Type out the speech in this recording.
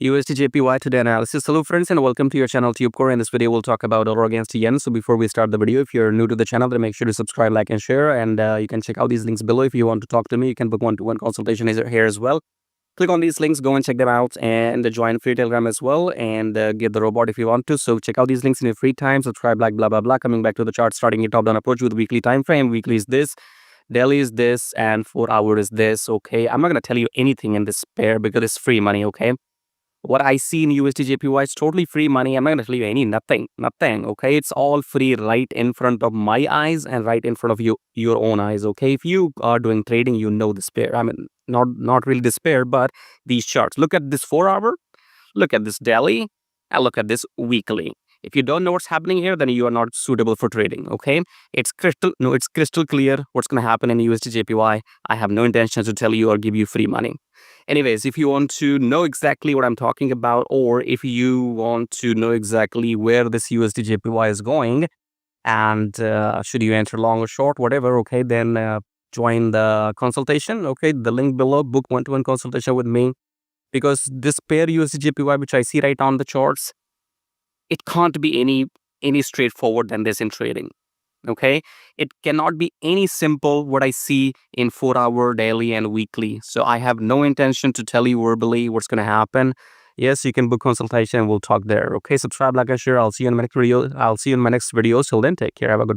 USDJPY today analysis. Hello friends and welcome to your channel TubeCore. In this video we'll talk about dollar against yen. So before we start the video, if you're new to the channel, then make sure to subscribe, like and share, and you can check out these links below. If you want to talk to me, you can book one-to-one consultation here as well. Click on these links, go and check them out, and join free Telegram as well, and get the robot if you want to. So check out these links in your free time. Subscribe, like, blah blah blah. Coming back to the chart, starting your top down approach with weekly time frame. Weekly is this, daily is this, and 4 hour is this. Okay, I'm not gonna tell you anything in this pair because it's free money. Okay, what I see in USDJPY is totally free money. I'm not going to tell you nothing. Okay, it's all free right in front of my eyes and right in front of your own eyes. Okay, if you are doing trading, you know this pair. I mean, not really this pair, but these charts. Look at this 4 hour, look at this daily, and look at this weekly. If you don't know what's happening here, then you are not suitable for trading. Okay, it's crystal clear what's going to happen in USDJPY. I have no intention to tell you or give you free money. Anyways, if you want to know exactly what I'm talking about, or if you want to know exactly where this USDJPY is going, and should you enter long or short, whatever, okay, then join the consultation. Okay, the link below, book one-to-one consultation with me, because this pair USDJPY, which I see right on the charts, it can't be any straightforward than this in trading. Okay, it cannot be any simple what I see in 4 hour, daily and weekly. So I have no intention to tell you verbally what's going to happen. Yes, you can book consultation and we'll talk there. Okay, subscribe, like and share. I'll see you in my next video. Till then, take care. Have a good one.